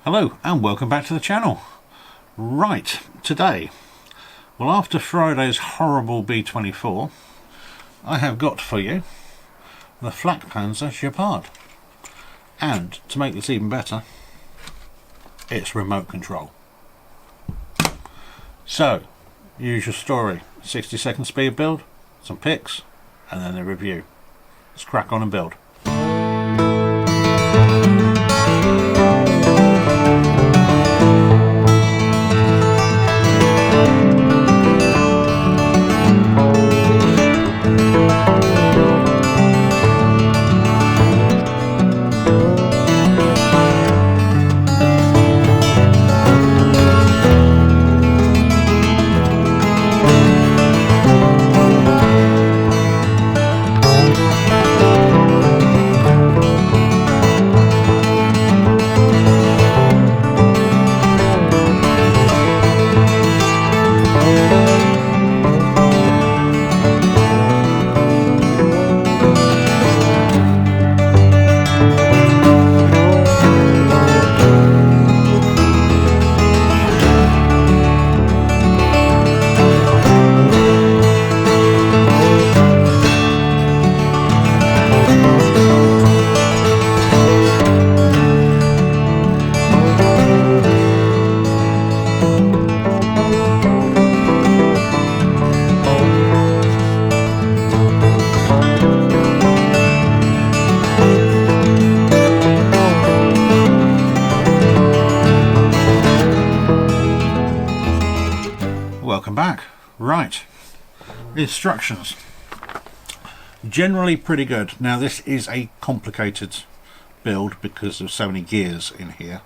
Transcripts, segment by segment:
Hello and welcome back to the channel. Right, today, well, after Friday's horrible B24, I have got for you the Flak Panzer Gepard. And to make this even better, it's remote control. So, usual story, 60-second speed build, some pics, and then a review. Let's crack on and build. Welcome back. Right, instructions. Generally pretty good. Now this is a complicated build because there's so many gears in here.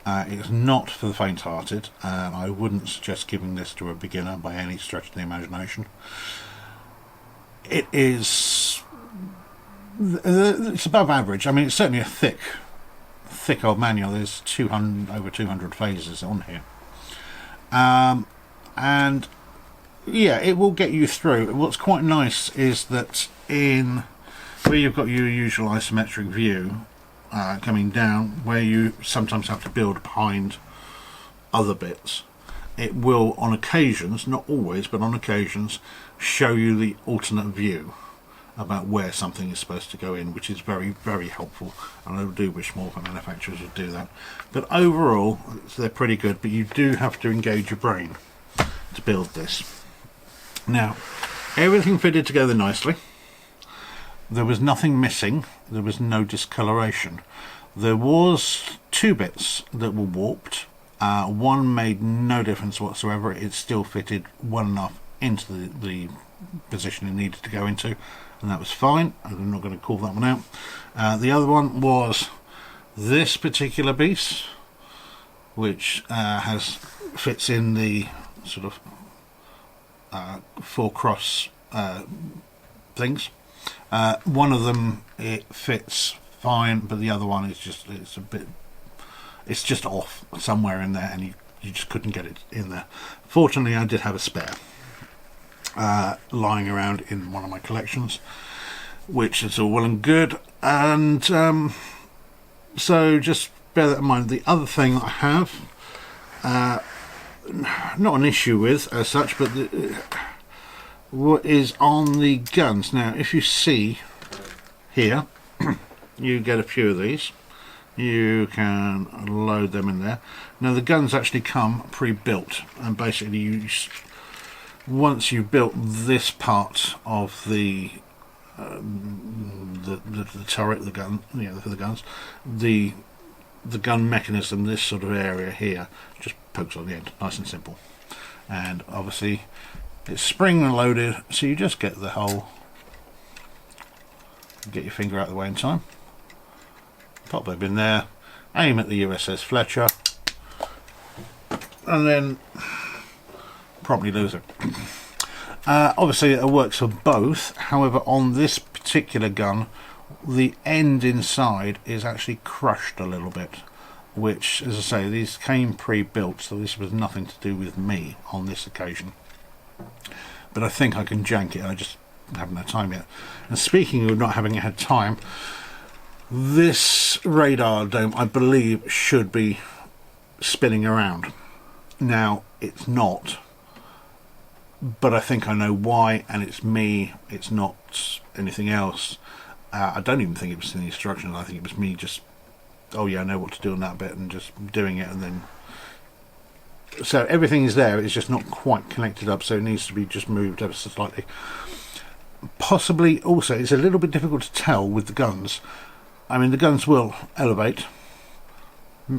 It's not for the faint-hearted. I wouldn't suggest giving this to a beginner by any stretch of the imagination. It's above average. I mean, it's certainly a thick old manual. There's over 200 phases on here. And yeah, it will get you through. What's quite nice is that in where you've got your usual isometric view coming down, where you sometimes have to build behind other bits, it will on occasions, not always, but on occasions, show you the alternate view about where something is supposed to go in, which is very, very helpful, and I do wish more manufacturers would do that. But overall, they're pretty good, but you do have to engage your brain to build this. Now, everything fitted together nicely. There was nothing missing. There was no discoloration. There was two bits that were warped. One made no difference whatsoever. It still fitted well enough into the position it needed to go into, and that was fine. I'm not going to call that one out. The other one was this particular piece, which fits in the sort of 4 cross things. One of them it fits fine, but the other one is it's just off somewhere in there, and you just couldn't get it in there. Fortunately, I did have a spare lying around in one of my collections, which is all well and good, and so just bear that in mind. The other thing I have not an issue with as such, but what is on the guns. Now if you see here, you get a few of these. You can load them in there. Now the guns actually come pre-built, and basically once you've built this part of the turret, the gun, for the guns, the gun mechanism, this sort of area here, just pokes on the end, nice and simple. And obviously it's spring loaded, so you just get the whole, get your finger out of the way in time, pop that in there, aim at the USS Fletcher, and then promptly lose it. Obviously it works for both. However, on this particular gun, the end inside is actually crushed a little bit, which, as I say, these came pre-built, so this was nothing to do with me on this occasion. But I think I can jank it. I just haven't had time yet. And speaking of not having had time, this radar dome, I believe, should be spinning around. Now it's not, but I think I know why, and it's me, it's not anything else. I don't even think it was in the instructions. I think it was me just, oh yeah, I know what to do on that bit, and just doing it. And then so everything is there, it's just not quite connected up, so it needs to be just moved ever so slightly. Possibly also it's a little bit difficult to tell with the guns. I mean, the guns will elevate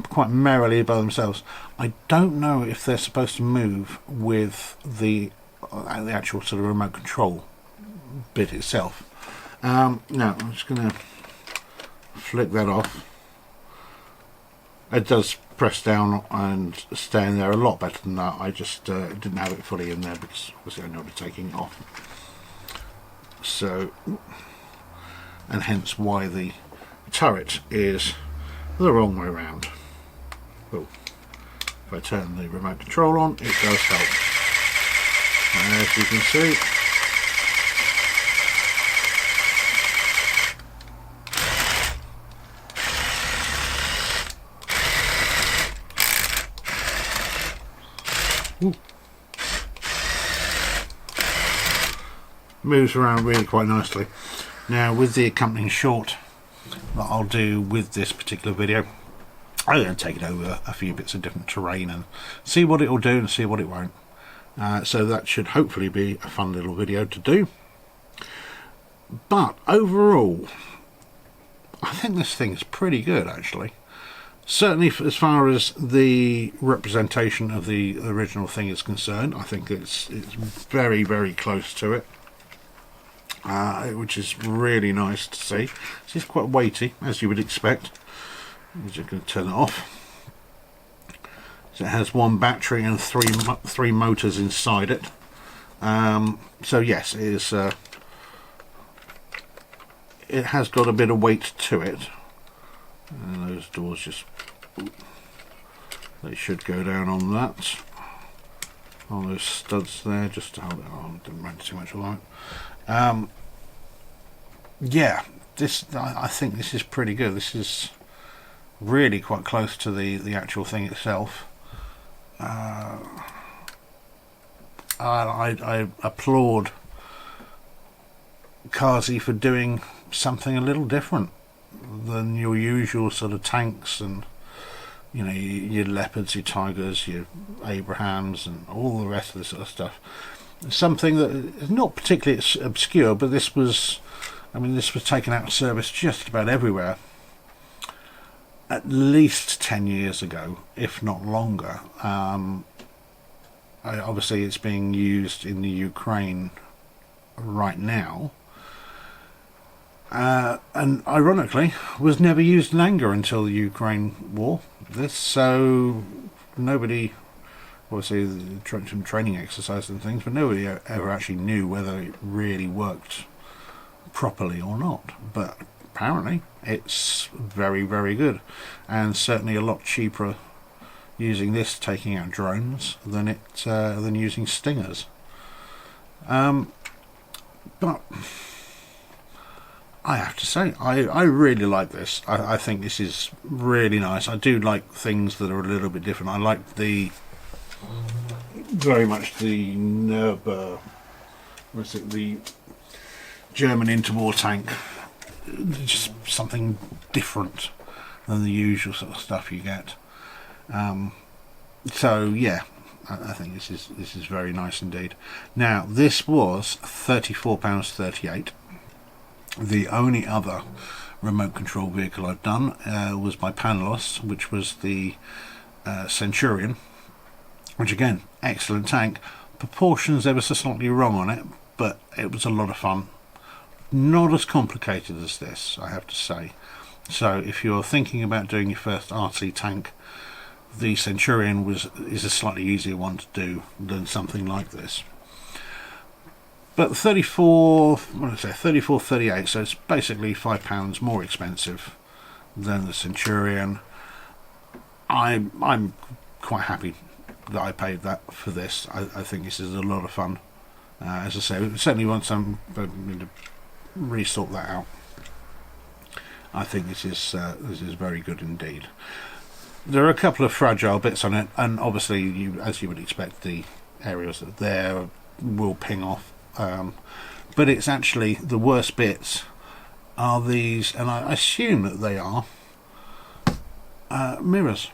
quite merrily by themselves. I don't know if they're supposed to move with the actual sort of remote control bit itself. Now I'm just going to flick that off. It does press down and stay in there a lot better than that. I just didn't have it fully in there because obviously I know I'll be taking it off. So, and hence why the turret is the wrong way around. Oh, if I turn the remote control on, it does help. And as you can see, moves around really quite nicely. Now with the accompanying short that I'll do with this particular video, I'm going to take it over a few bits of different terrain and see what it will do and see what it won't. So that should hopefully be a fun little video to do. But overall, I think this thing is pretty good actually. Certainly as far as the representation of the original thing is concerned, I think it's very, very close to it. Which is really nice to see. It's quite weighty, as you would expect. I'm just going to turn it off. So it has one battery and three motors inside it. So yes, it is. It has got a bit of weight to it. And those doors just, they should go down on that. On those studs there, just to hold it on. Didn't run too much on it. Yeah, I think this is pretty good. This is really quite close to the actual thing itself. I applaud Kazi for doing something a little different than your usual sort of tanks and, you know, your Leopards, your Tigers, your Abrahams and all the rest of this sort of stuff. Something that is not particularly obscure, but this was, I mean, this was taken out of service just about everywhere at least 10 years ago, if not longer. Obviously it's being used in the Ukraine right now, and ironically was never used in anger until the Ukraine war. So nobody, obviously some training exercises and things, but nobody ever actually knew whether it really worked properly or not. But apparently it's very, very good, and certainly a lot cheaper using this taking out drones than than using Stingers. But I have to say, I really like this. I think this is really nice. I do like things that are a little bit different. I like very much the the German interwar tank. Just something different than the usual sort of stuff you get. So yeah, I think this is very nice indeed. Now this was £34.38. The only other remote control vehicle I've done was my Panelos, which was the Centurion, which again, excellent tank. Proportions ever so slightly wrong on it, but it was a lot of fun. Not as complicated as this, I have to say. So if you're thinking about doing your first RC tank, the Centurion is a slightly easier one to do than something like this. But 34.38, so it's basically £5 more expensive than the Centurion. I'm quite happy that I paid that for this. I think this is a lot of fun. As I say, certainly once I'm going to resort that out, I think this is very good indeed. there are a couple of fragile bits on it, and obviously, as you would expect, the areas that are there will ping off. But it's actually the worst bits are these, and I assume that they are mirrors,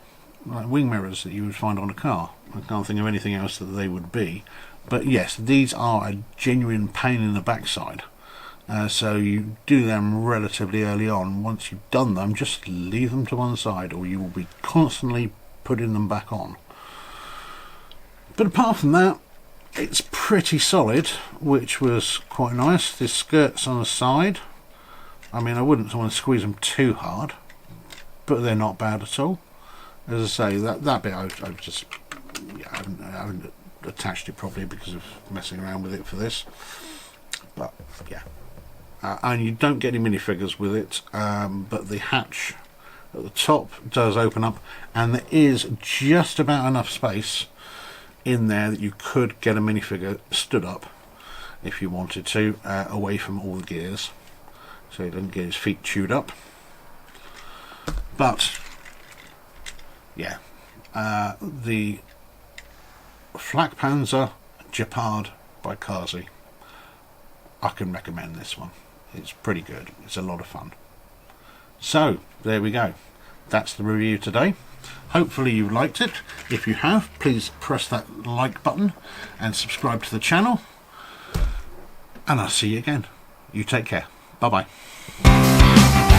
like wing mirrors that you would find on a car. I can't think of anything else that they would be. But yes, these are a genuine pain in the backside. So you do them relatively early on. Once you've done them, just leave them to one side, or you will be constantly putting them back on. But apart from that, it's pretty solid, which was quite nice. The skirts on the side, I mean, I wouldn't want to squeeze them too hard, but they're not bad at all. As I say, that bit I've just, yeah, I haven't attached it properly because of messing around with it for this. But yeah, and you don't get any minifigures with it, but the hatch at the top does open up, and there is just about enough space in there that you could get a minifigure stood up if you wanted to, away from all the gears, so he doesn't get his feet chewed up. But yeah, the Flak Panzer Gepard by Kazi, I can recommend this one. It's pretty good. It's a lot of fun. So there we go. That's the review today. Hopefully you liked it. If you have, please press that like button and subscribe to the channel. And I'll see you again. You take care. Bye bye.